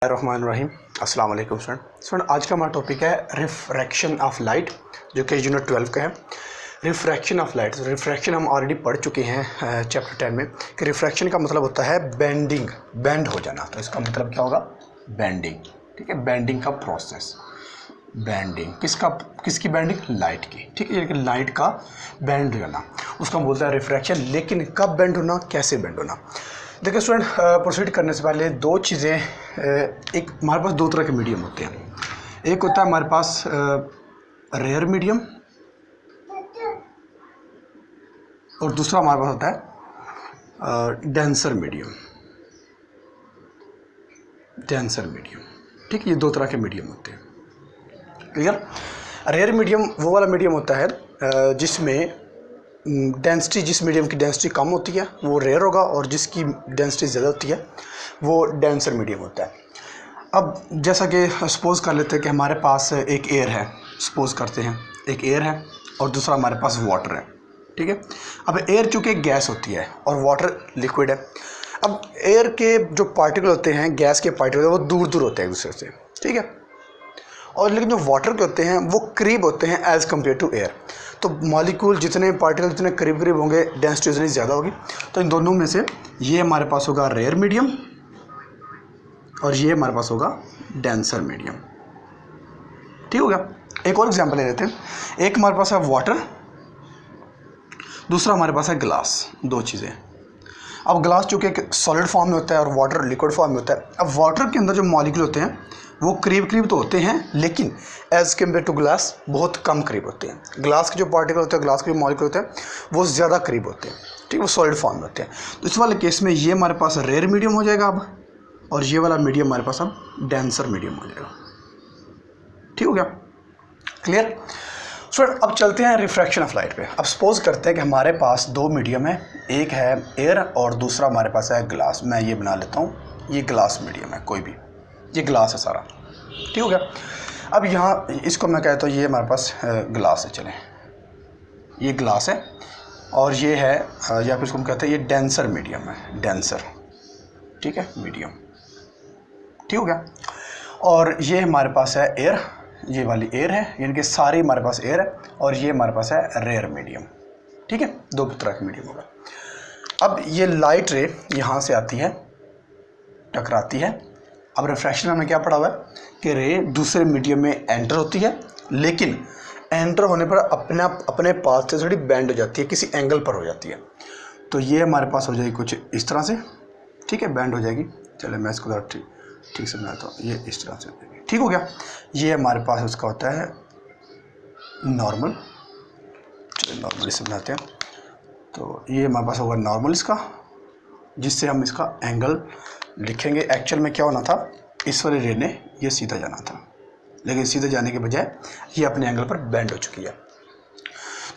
रहमान अस्सलाम वालेकुम स्टूडेंट। आज का हमारा टॉपिक है रिफ्रैक्शन ऑफ लाइट, जो कि यूनिट 12 का है। रिफ्रैक्शन ऑफ लाइट, रिफ्रैक्शन हम ऑलरेडी पढ़ चुके हैं चैप्टर 10 में कि रिफ्रैक्शन का मतलब होता है बेंडिंग, बेंड हो जाना। तो इसका मतलब क्या होगा? बेंडिंग। ठीक है, बेंडिंग का प्रोसेस। बेंडिंग किसकी बेंडिंग? लाइट की। ठीक है, लेकिन लाइट का बेंड होना उसका बोलता है रिफ्रैक्शन। लेकिन कब बेंड होना, कैसे बेंड होना? देखिए स्टूडेंट, प्रोसीड करने से पहले दो चीज़ें, एक हमारे पास दो तरह के मीडियम होते हैं। एक होता है हमारे पास रेयर मीडियम, और दूसरा हमारे पास होता है डेंसर मीडियम। डेंसर मीडियम, ठीक है, ये दो तरह के मीडियम होते हैं। क्लियर? रेयर मीडियम वो वाला मीडियम होता है जिसमें डेंसिटी, जिस मीडियम की डेंसिटी कम होती है वो रेयर होगा, और जिसकी डेंसिटी ज़्यादा होती है वो डेंसर मीडियम होता है। अब जैसा कि सपोज़ कर लेते हैं कि हमारे पास एक एयर है, सपोज़ करते हैं एक एयर है और दूसरा हमारे पास वाटर है। ठीक है, अब एयर चूँकि गैस होती है और वाटर लिक्विड है। अब एयर के जो पार्टिकल होते हैं, गैस के पार्टिकल, वो दूर दूर होते हैं एक दूसरे से। ठीक है, और लेकिन जो वाटर के होते हैं वो करीब होते हैं एज़ कम्पेयर टू एयर। तो मॉलिक्यूल जितने पार्टिकल जितने करीब करीब होंगे, डेंसिटी उतनी ज़्यादा होगी। तो इन दोनों में से ये हमारे पास होगा रेयर मीडियम और ये हमारे पास होगा डेंसर मीडियम। ठीक हो गया? एक और एग्जांपल ले लेते हैं। एक हमारे पास है वाटर, दूसरा हमारे पास है ग्लास। दो चीज़ें। अब ग्लास चूँकि एक सॉलिड फॉर्म में होता है और वाटर लिक्विड फॉर्म में होता है। अब वाटर के अंदर जो मॉलिक्यूल होते हैं वो करीब करीब तो होते हैं, लेकिन एज़ कम्पेयर टू ग्लास बहुत कम करीब होते हैं। ग्लास के जो पार्टिकल होते हैं, ग्लास के जो मॉलिक्यूल होते हैं वो ज़्यादा करीब होते हैं। ठीक, वो सॉलिड फॉर्म में होते हैं। तो इस वाले केस में ये हमारे पास रेयर मीडियम हो जाएगा अब, और ये वाला मीडियम हमारे पास अब डेंसर मीडियम हो जाएगा। ठीक हो गया? क्लियर? स्टूडेंट, अब चलते हैं रिफ्रैक्शन ऑफ लाइट पे। अब सपोज करते हैं कि हमारे पास दो मीडियम है, एक है एयर और दूसरा हमारे पास है ग्लास। मैं ये बना लेता हूँ, ये ग्लास मीडियम है, कोई भी, ये ग्लास है सारा। ठीक हो गया? अब यहाँ इसको मैं कहता हूँ ये हमारे पास ग्लास है। चलें, ये ग्लास है और ये है या फिर इसको हम कहते हैं ये डेंसर मीडियम है, डेंसर। ठीक है, मीडियम। ठीक हो गया? और ये हमारे पास है एयर, ये वाली एयर है, यानी कि सारी हमारे पास एयर है, और ये हमारे पास है रेयर मीडियम। ठीक है, दो तरह का मीडियम होगा। अब ये लाइट रे यहाँ से आती है, टकराती है। अब रिफ्रैक्शन में हमने क्या पढ़ा हुआ है कि रे दूसरे मीडियम में एंटर होती है, लेकिन एंटर होने पर अपने पाथ से थोड़ी बेंड हो जाती है, किसी एंगल पर हो जाती है। तो ये हमारे पास हो जाएगी कुछ इस तरह से। ठीक है, बेंड हो जाएगी। चले मैं इसको ठीक से बनाता हूँ, ये इस तरह से। ठीक हो गया? ये हमारे पास उसका होता है नॉर्मल। चलिए नॉर्मल इसे बनाते हैं। तो ये हमारे पास होगा नॉर्मल इसका, जिससे हम इसका एंगल लिखेंगे। एक्चुअल में क्या होना था, इस वाले रे ने ये सीधा जाना था, लेकिन सीधे जाने के बजाय ये अपने एंगल पर बेंड हो चुकी है।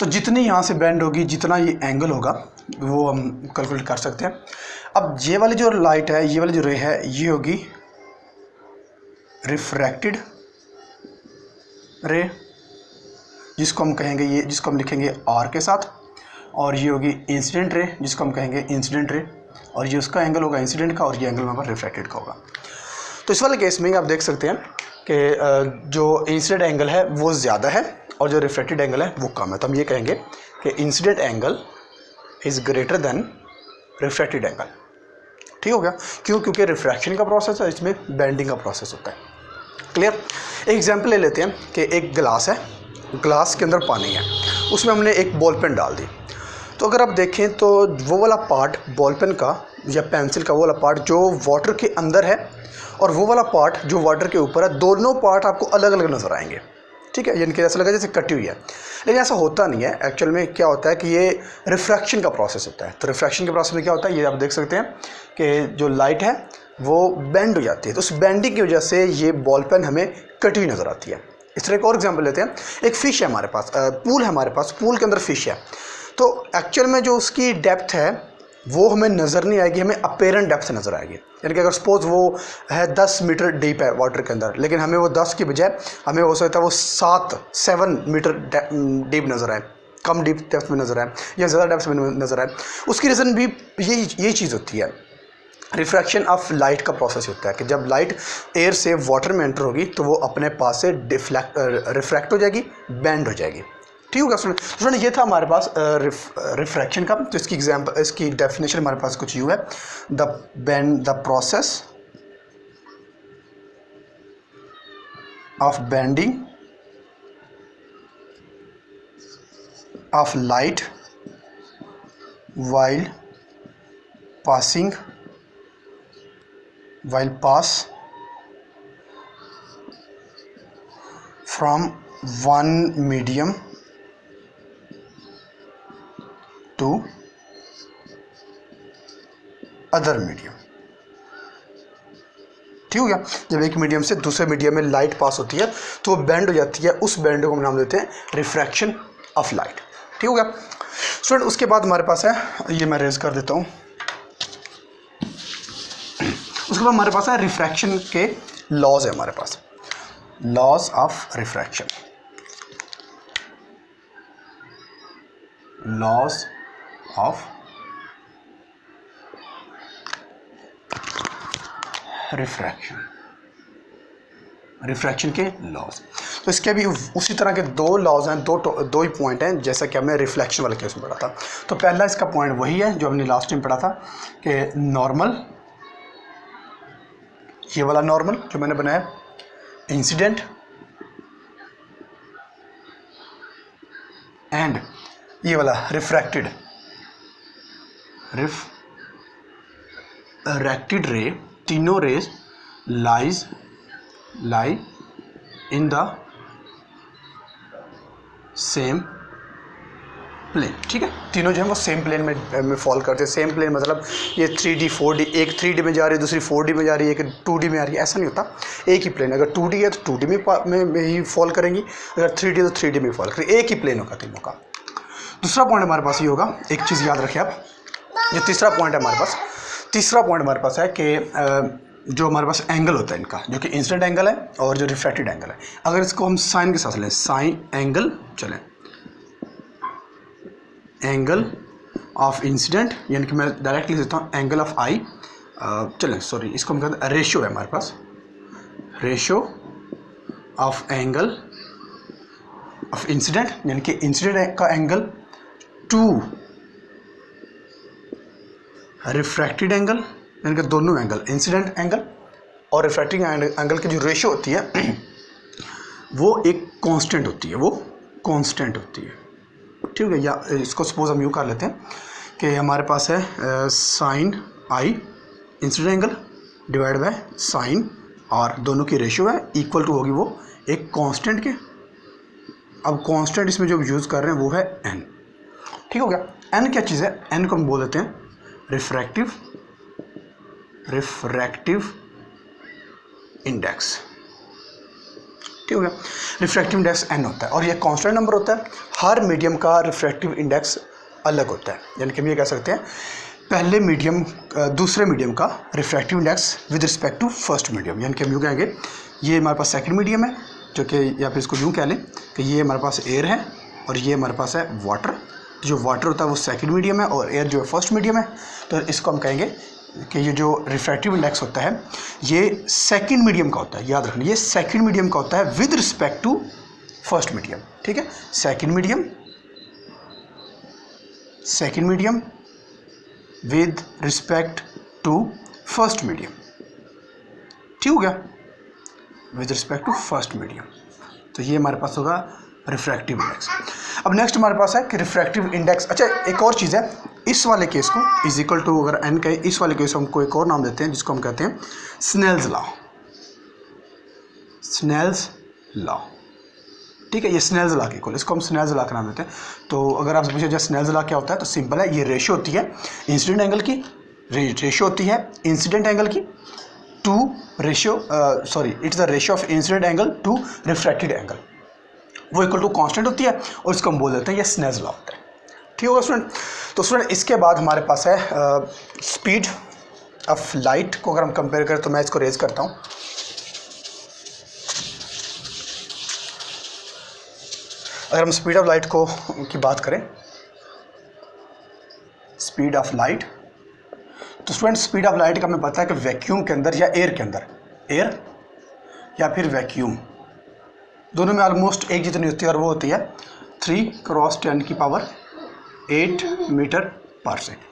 तो जितनी यहाँ से बेंड होगी, जितना ये एंगल होगा, वो हम कैलकुलेट कर सकते हैं। अब ये वाली जो लाइट है, ये वाली जो रे है, ये होगी रिफ्रैक्टेड रे, जिसको हम कहेंगे ये, जिसको हम लिखेंगे आर के साथ। और ये होगी इंसिडेंट रे, जिसको हम कहेंगे इंसिडेंट रे, और ये उसका एंगल होगा इंसिडेंट का, और ये एंगल हमारे रिफ्रैक्टेड का होगा। तो इस वाले केस में आप देख सकते हैं कि जो इंसिडेंट एंगल है वो ज़्यादा है और जो रिफ्रैक्टेड एंगल है वो कम है। तो हम ये कहेंगे कि incident angle is greater than refracted angle. ठीक हो गया? क्यों? क्योंकि रिफ्रैक्शन का प्रोसेस है, इसमें बेंडिंग का प्रोसेस होता है। क्लियर? एक एग्जांपल ले लेते हैं कि एक गिलास है, ग्लास के अंदर पानी है, उसमें हमने एक बॉल पेन डाल दी। तो अगर आप देखें तो वो वाला पार्ट बॉल पेन का या पेंसिल का, वो वाला पार्ट जो वाटर के अंदर है और वो वाला पार्ट जो वाटर के ऊपर है, दोनों पार्ट आपको अलग अलग नज़र आएंगे। ठीक है, यानी कि ऐसा लगा जैसे कटी हुई है, लेकिन ऐसा होता नहीं है। एक्चुअल में क्या होता है कि ये रिफ्रैक्शन का प्रोसेस होता है। तो रिफ्रैक्शन के प्रोसेस में क्या होता है, ये आप देख सकते हैं कि जो लाइट है वो बेंड हो जाती है। तो उस बेंडिंग की वजह से ये बॉल पेन हमें कटी हुई नज़र आती है। इस तरह एक और एग्जांपल लेते हैं। एक फ़िश है हमारे पास, पूल है हमारे पास, पूल के अंदर फ़िश है। तो एक्चुअल में जो उसकी डेप्थ है वो हमें नज़र नहीं आएगी, हमें अपेरेंट डेप्थ नज़र आएगी। यानी कि अगर सपोज़ वो है 10 मीटर डीप है वाटर के अंदर, लेकिन हमें वो 10 की बजाय हमें हो सकता है वो 7 मीटर डीप नज़र आए, कम डीप डेप्थ में नज़र आए या ज़्यादा डेप्थ में नज़र आए। उसकी रीज़न भी यही चीज़ होती है रिफ्रैक्शन ऑफ लाइट का प्रोसेस होता है कि जब लाइट एयर से वाटर में एंटर होगी तो वो अपने पास से रिफ्रैक्ट हो जाएगी, बेंड हो जाएगी। ठीक होगा स्टूडेंट, ये था हमारे पास रिफ्रैक्शन का। तो इसकी एग्जाम्पल, इसकी डेफिनेशन हमारे पास कुछ यूँ है, the process of bending of light while pass from one medium to other medium। ठीक हो गया। जब एक मीडियम से दूसरे मीडियम में लाइट पास होती है तो वो बेंड हो जाती है, उस बेंड को हम नाम देते हैं रिफ्रैक्शन ऑफ लाइट। ठीक हो गया स्टूडेंट। उसके बाद हमारे पास है, ये मैं रेज कर देता हूँ, उसके बाद हमारे पास है रिफ्रैक्शन के लॉज है हमारे पास, laws of refraction, laws of refraction के लॉज। तो इसके भी उसी तरह के दो लॉज हैं, दो ही पॉइंट हैं जैसा कि हमने रिफ्लेक्शन वाले केस में पढ़ा था। तो पहला इसका पॉइंट वही है जो हमने लास्ट टाइम पढ़ा था कि नॉर्मल, ये वाला नॉर्मल जो मैंने बनाया, इंसिडेंट एंड ये वाला रिफ्रैक्टेड रे, तीनों rays lie in the same plane. ठीक है, तीनों जो है वो सेम प्लेन में फॉल करते हैं। सेम प्लेन मतलब ये 3D 4D, एक 3D में जा रही है, दूसरी 4D में जा रही है, एक 2D में आ रही है, ऐसा नहीं होता। एक ही प्लेन, अगर 2D है तो 2D में ही फॉल करेंगी, अगर 3D है तो 3D में फॉल करेंगी, एक ही प्लेन होगा तीनों का। दूसरा पॉइंट हमारे पास ये होगा, एक चीज़ याद रखें आप, जो तीसरा पॉइंट है हमारे पास, तीसरा पॉइंट हमारे पास है कि जो हमारे पास एंगल होता है इनका, जो कि इंसिडेंट एंगल है और जो रिफ्रैक्टेड एंगल है, अगर इसको हम साइन के साथ लें, साइन एंगल, चलें एंगल ऑफ इंसिडेंट, यानी कि मैं डायरेक्टली लिख देता हूँ एंगल ऑफ आई, चलें सॉरी, इसको हम कहते हैं रेशियो है हमारे पास, ratio of angle of incident, यानी कि इंसिडेंट का एंगल टू रिफ्रैक्टेड एंगल, यानी कि दोनों एंगल, इंसिडेंट एंगल और रिफ्रैक्टिंग एंगल की जो रेशियो होती है वो एक कांस्टेंट होती है, वो कांस्टेंट होती है। ठीक है, या इसको सपोज हम यूँ कर लेते हैं कि हमारे पास है sine i incident angle divide by sine, और दोनों की रेशियो है इक्वल टू होगी वो एक कांस्टेंट के। अब कांस्टेंट इसमें जो यूज़ कर रहे हैं वो है एन। ठीक हो गया। एन क्या चीज़ है? एन को हम बोल देते हैं रिफ्रैक्टिव इंडेक्स। ठीक हो गया। रिफ्रैक्टिव इंडेक्स एन होता है और ये कांस्टेंट नंबर होता है। हर मीडियम का रिफ्रैक्टिव इंडेक्स अलग होता है, यानी कि हम ये कह सकते हैं पहले मीडियम दूसरे मीडियम का refractive index with respect to first medium, यानी कि हम यूँ कहेंगे ये हमारे पास सेकंड मीडियम है, जो कि या फिर इसको यूँ कह लें कि ये हमारे पास एयर है और ये हमारे पास है वाटर। जो वाटर होता है वो सेकंड मीडियम है और एयर जो है फर्स्ट मीडियम है। तो इसको हम कहेंगे कि ये जो रिफ्रैक्टिव इंडेक्स होता है ये सेकंड मीडियम का होता है। याद रखना, ये सेकंड मीडियम का होता है with respect to first medium. ठीक है, second medium with respect to first medium. ठीक हो गया, with respect to first medium. तो ये हमारे पास होगा रिफ्रैक्टिव इंडेक्स। अब नेक्स्ट हमारे पास है कि रिफ्रैक्टिव इंडेक्स, अच्छा एक और चीज़ है, इस वाले केस को इज इक्वल टू अगर एन कहें, इस वाले केस को हमको एक और नाम देते हैं जिसको हम कहते हैं स्नेल्स लॉ। स्नेल्स लॉ, ठीक है, ये स्नेल्स लॉ के इक्वल, इसको हम स्नेल्स लॉ का नाम देते हैं। तो अगर आप पूछे स्नेल्स लॉ क्या होता है तो सिंपल है, ये रेशियो होती है इंसिडेंट एंगल की, रेशियो होती है इंसिडेंट एंगल की to ratio it's the ratio of incident angle to refracted angle, वो इक्वल टू कांस्टेंट होती है और इसको हम बोल देते हैं ये स्नेल्स लॉ होता है। ठीक होगा स्टूडेंट। तो स्टूडेंट इसके बाद हमारे पास है स्पीड ऑफ लाइट को अगर हम कंपेयर करें तो मैं इसको रेज करता हूँ। अगर हम स्पीड ऑफ लाइट की बात करें, स्पीड ऑफ लाइट, तो स्टूडेंट स्पीड ऑफ लाइट का हमें पता है कि वैक्यूम के अंदर या एयर के अंदर, एयर या फिर वैक्यूम, दोनों में ऑलमोस्ट एक जितनी होती है और वो होती है 3 × 10⁸ मीटर पर सेकेंड।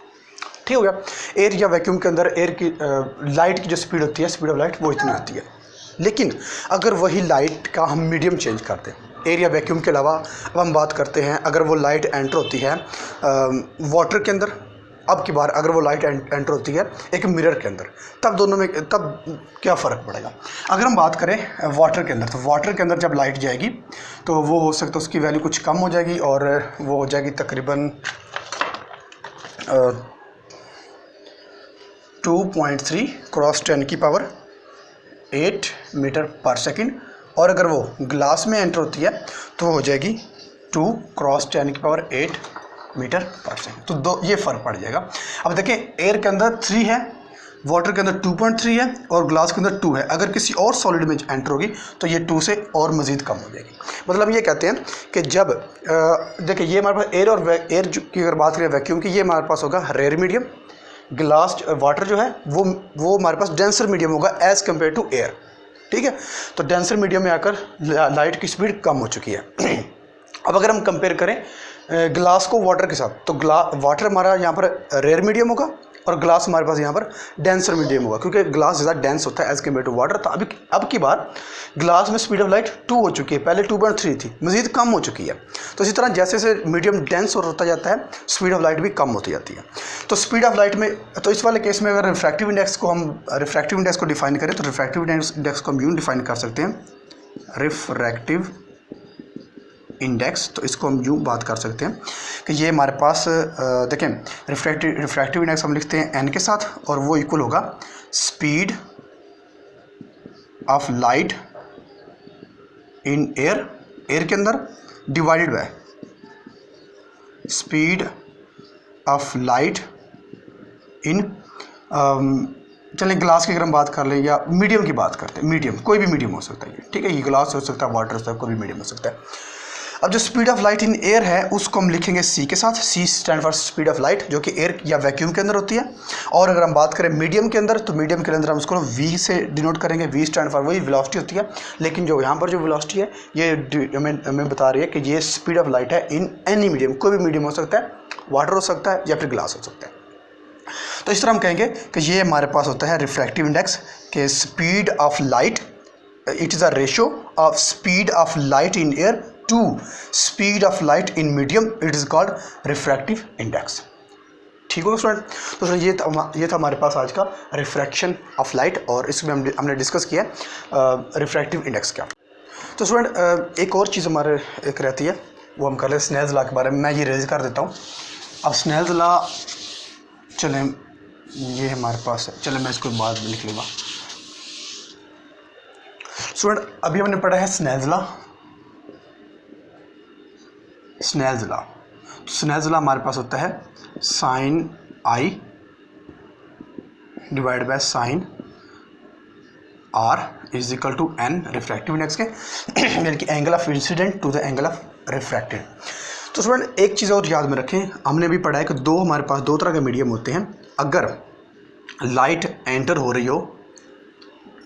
ठीक हो गया। एयर या वैक्यूम के अंदर एयर की लाइट की जो स्पीड होती है, स्पीड ऑफ लाइट, वो इतनी होती है। लेकिन अगर वही लाइट का हम मीडियम चेंज कर दें, एयर या वैक्यूम के अलावा अब हम बात करते हैं अगर वो लाइट एंटर होती है वाटर के अंदर, अब की बार अगर वो लाइट एंटर होती है एक मिरर के अंदर, तब दोनों में तब क्या फ़र्क पड़ेगा। अगर हम बात करें वाटर के अंदर, तो वाटर के अंदर जब लाइट जाएगी तो वो हो सकता है उसकी वैल्यू कुछ कम हो जाएगी और वो हो जाएगी तकरीबन 2.3 × 10⁸ मीटर पर सेकेंड। और अगर वो ग्लास में एंटर होती है तो वो हो जाएगी 2 × 10⁸ मीटर पर सेकेंड। तो दो ये फ़र्क पड़ जाएगा। अब देखें, एयर के अंदर 3 है, वाटर के अंदर 2.3 है और ग्लास के अंदर 2 है। अगर किसी और सॉलिड में एंटर होगी तो ये 2 से और मज़ीद कम हो जाएगी। मतलब ये कहते हैं कि जब देखिए ये हमारे पास एयर और एयर की अगर बात करें वैक्यूम की, ये हमारे पास होगा रेयर मीडियम, ग्लास वाटर जो है वो हमारे पास डेंसर मीडियम होगा एज़ कम्पेयर टू एयर। ठीक है, तो डेंसर मीडियम में आकर लाइट की स्पीड कम हो चुकी है। अब अगर हम कंपेयर करें ग्लास को वाटर के साथ, तो वाटर हमारा यहाँ पर रेयर मीडियम होगा और ग्लास हमारे पास यहाँ पर डेंसर मीडियम होगा, क्योंकि ग्लास ज़्यादा डेंस होता है एज़ कम्पेयर टू वाटर। तो अब की बार ग्लास में स्पीड ऑफ लाइट 2 हो चुकी है, पहले 2.3 थी, मज़ीद कम हो चुकी है। तो इसी तरह जैसे जैसे मीडियम डेंस होता जाता है स्पीड ऑफ लाइट भी कम होती जाती है। तो स्पीड ऑफ लाइट में, तो इस वाले केस में अगर रिफ्रैक्टिव इंडेक्स को डिफाइन करें तो रिफ्रैक्टिव इंडेक्स को हम यूँ डिफाइन कर सकते हैं, रिफ्रैक्टिव इंडेक्स। तो इसको हम यूँ बात कर सकते हैं कि ये हमारे पास देखें रिफ्रैक्टिव इंडेक्स हम लिखते हैं n के साथ और वो इक्वल होगा speed of light in air के अंदर divided by speed of light इन चलें ग्लास की अगर हम बात कर लें या मीडियम की बात करते हैं, मीडियम कोई भी मीडियम हो सकता है, ठीक है, ये ग्लास हो सकता है, वाटर हो सकता है, कोई भी मीडियम हो सकता है। अब जो speed of light in air है उसको हम लिखेंगे c के साथ, c stand for speed of light, जो कि एयर या वैक्यूम के अंदर होती है। और अगर हम बात करें मीडियम के अंदर, तो मीडियम के अंदर हम उसको v से डिनोट करेंगे, v स्टैंड फॉर वही वेलोसिटी होती है। लेकिन जो यहाँ पर जो वेलोसिटी है ये हमें बता रही है कि ये स्पीड ऑफ लाइट है इन एनी मीडियम, कोई भी मीडियम हो सकता है, वाटर हो सकता है या फिर ग्लास हो सकता है। तो इस तरह हम कहेंगे कि ये हमारे पास होता है रिफ्रैक्टिव इंडेक्स के speed of light, it is a ratio of speed of light in air to speed of light in medium, it is called refractive index. ठीक होगा स्टूडेंट। तो ये था हमारे पास आज का रिफ्रैक्शन ऑफ लाइट और इसमें हमने डिस्कस किया रिफ्रैक्टिव इंडेक्स क्या। तो स्टूडेंट एक और चीज़ हमारे एक रहती है, वो हम कर लें स्नेल्स लॉ के बारे में। मैं ये रेज कर देता हूँ। अब स्नेल्स लॉ, चलें ये हमारे पास है, चलें मैं इसको बाद में लिख लूँगा। स्टूडेंट अभी हमने पढ़ा है स्नेल्स लॉ। स्नेल्स लॉ हमारे पास होता है sine i divide by sine r is equal to n refractive index के, यानी कि angle of incident to the angle of refracted. तो स्टूडेंट एक चीज़ और याद में रखें, हमने भी पढ़ा है कि हमारे पास दो तरह के मीडियम होते हैं। अगर लाइट एंटर हो रही हो,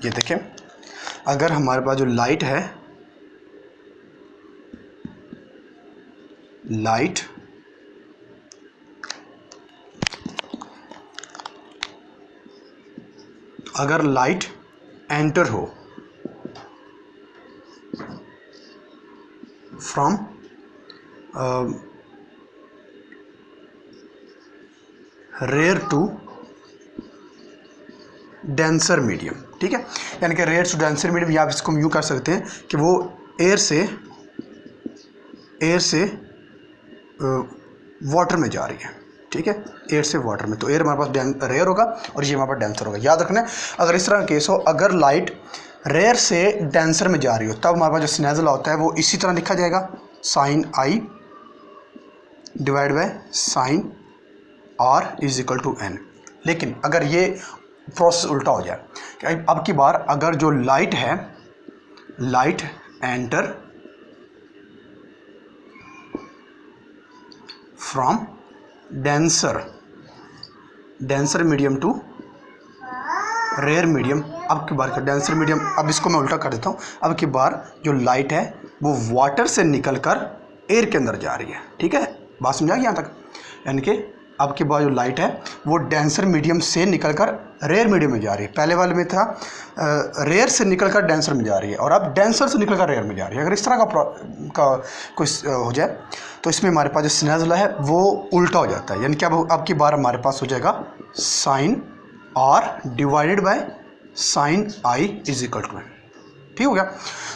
ये देखें, अगर हमारे पास जो लाइट है, लाइट अगर लाइट एंटर हो from rare to denser medium, ठीक है, यानी कि रेयर टू डेंसर मीडियम, या आप इसको यूँ कर सकते हैं कि वो एयर से वाटर में जा रही है, ठीक है, एयर से वाटर में। तो एयर हमारे पास रेयर होगा और ये हमारे पास डेंसर होगा। याद रखना है, अगर इस तरह का केस हो, अगर लाइट रेयर से डेंसर में जा रही हो, तब हमारे पास जो स्नेल्स लॉ होता है वो इसी तरह लिखा जाएगा, sine i divide by sine r is equal to n. लेकिन अगर ये प्रोसेस उल्टा हो जाए कि अब की बार अगर जो लाइट है, light enter from denser denser medium to rare medium. अब की बार का डेंसर मीडियम, अब इसको मैं उल्टा कर देता हूँ। अब की बार जो लाइट है वो वाटर से निकल कर एयर के अंदर जा रही है। ठीक है, बात समझा यहाँ तक? यानी कि अब की बार जो लाइट है वो डेंसर मीडियम से निकल कर रेयर मीडियम में जा रही है। पहले वाले में था रेयर से निकल कर डेंसर में जा रही है, और अब डेंसर से निकल कर रेयर में जा रही है। अगर इस तरह का कोई हो जाए तो इसमें हमारे पास जो सिनेरियो है वो उल्टा हो जाता है। यानी कि अब की बार हमारे पास हो जाएगा sine r divided by sine i is equal to. ठीक हो गया?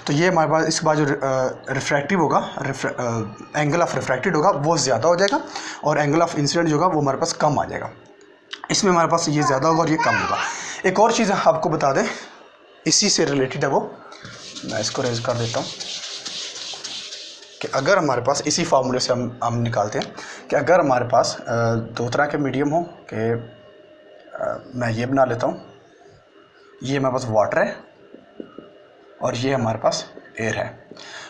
तो ये हमारे पास इसके बाद जो रिफ्रैक्टिव होगा, एंगल ऑफ रिफ्रैक्टेड होगा वो ज़्यादा हो जाएगा, और एंगल ऑफ इंसिडेंट जो होगा वो हमारे पास कम आ जाएगा। इसमें हमारे पास ये ज़्यादा होगा और ये कम होगा। एक और चीज़ आपको बता दें, इसी से रिलेटेड है वो, मैं इसको रेज कर देता हूँ कि अगर हमारे पास इसी फार्मूले से हम निकालते हैं कि अगर हमारे पास दो तरह के मीडियम हो, कि मैं ये बना लेता हूँ, ये हमारे पास वाटर है और ये हमारे पास एयर है।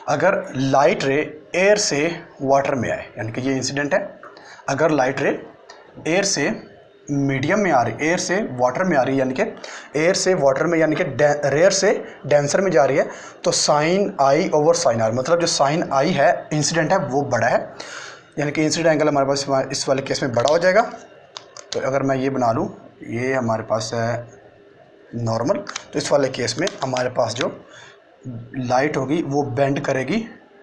अगर लाइट रे एयर से वाटर में आए, यानी कि ये इंसिडेंट है, अगर लाइट रे एयर से मीडियम में आ रही, एयर से वाटर में आ रही है, यानी कि एयर से वाटर में, यानी कि रेयर से डेंसर में जा रही है, तो sine i over sine r, मतलब जो साइन आई है इंसिडेंट है वो बड़ा है, यानी कि इंसिडेंट एंगल हमारे पास इस वाले केस में बड़ा हो जाएगा। तो अगर मैं ये बना लूँ, ये हमारे पास है नॉर्मल, तो इस वाले केस में हमारे पास जो लाइट होगी वो बेंड करेगी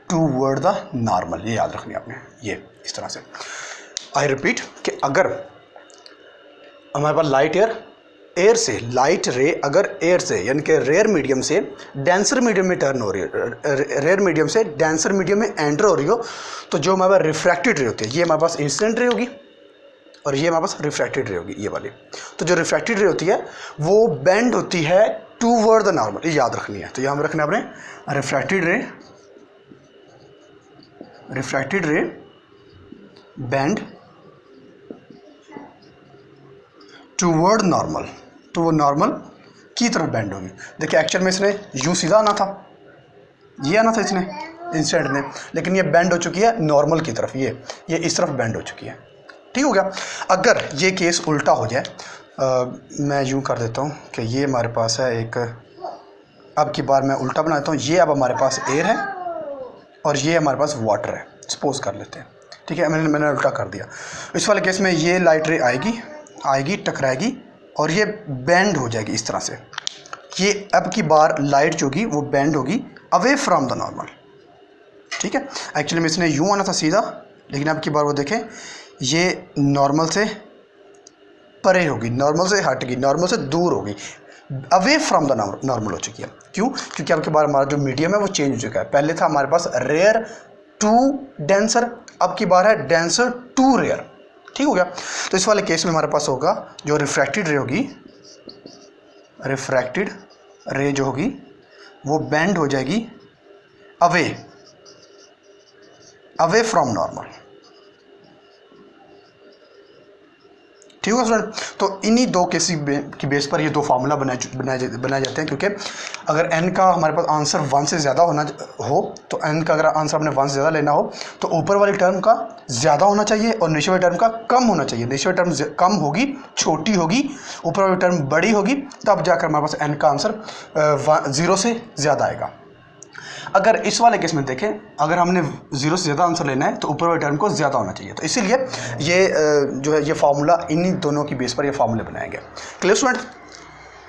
टूवर्ड द नॉर्मल। ये याद रखनी है आपने, ये इस तरह से। आई रिपीट कि अगर हमारे पास लाइट एयर से, लाइट रे अगर एयर से यानी कि रेयर मीडियम से डेंसर मीडियम में टर्न हो रही है, रेयर मीडियम से डेंसर मीडियम में एंटर हो रही हो, तो जो हमारे पास रिफ्रैक्टेड रे होती है, ये हमारे पास इंसिडेंट रे होगी और ये हमारे पास रिफ्रैक्टेड रे होगी, ये वाली। तो जो रिफ्रैक्टेड रे होती है वो बेंड होती है टूवर्ड द नॉर्मल, ये याद रखनी है। तो यहाँ पर रखना है आपने रिफ्रैक्टेड रे बेंड टूवर्ड नॉर्मल, तो वो नॉर्मल की तरफ बेंड होगी। देखिए एक्चुअल में इसने यूँ सीधा आना था, ये आना था इसने इंसिडेंट ने, लेकिन ये बेंड हो चुकी है नॉर्मल की तरफ, ये इस तरफ बेंड हो चुकी है। ठीक हो गया? अगर ये केस उल्टा हो जाए, मैं यूँ कर देता हूँ कि ये हमारे पास है एक, अब की बार मैं उल्टा बना देता हूँ, ये अब हमारे पास एयर है और ये हमारे पास वाटर है, सपोज कर लेते हैं। ठीक है, मैंने उल्टा कर दिया। इस वाले केस में ये लाइट रे आएगी टकराएगी और ये बेंड हो जाएगी इस तरह से। ये अब की बार लाइट जो होगी वो बेंड होगी अवे फ्रॉम द नॉर्मल। ठीक है, एक्चुअली में इसने यूँ आना था सीधा, लेकिन अब की बार वो देखें ये नॉर्मल से परे होगी, नॉर्मल से हटेगी, नॉर्मल से दूर होगी, अवे फ्रॉम द नॉर्मल हो चुकी है। क्यों? क्योंकि अब की बार हमारा जो मीडियम है वो चेंज हो चुका है। पहले था हमारे पास रेयर टू डेंसर, अब की बार है डेंसर टू रेयर। ठीक हो गया? तो इस वाले केस में हमारे पास होगा जो रिफ्रैक्टेड रे होगी, रिफ्रैक्टेड रे जो होगी वो बेंड हो जाएगी अवे फ्रॉम नॉर्मल। ठीक है स्टूडेंट? तो इन्हीं दो केस की बेस पर ये दो फार्मूला बनाए जाते हैं, क्योंकि अगर n का हमारे पास आंसर 1 से ज़्यादा होना हो, तो n का अगर आंसर आपने 1 से ज़्यादा लेना हो तो ऊपर वाली टर्म का ज़्यादा होना चाहिए और नीचे वाली टर्म का कम होना चाहिए। नीचे वाली टर्म कम होगी, छोटी होगी, ऊपर वाली टर्म बड़ी होगी, तब जाकर हमारे पास n का आंसर 0 से ज़्यादा आएगा। अगर इस वाले केस में देखें, अगर हमने 0 से ज़्यादा आंसर लेना है तो ऊपर वाले टर्म को ज़्यादा होना चाहिए। तो इसीलिए ये जो है ये फार्मूला, इन्हीं दोनों की बेस पर ये फार्मूले बनाए गए। Clear student?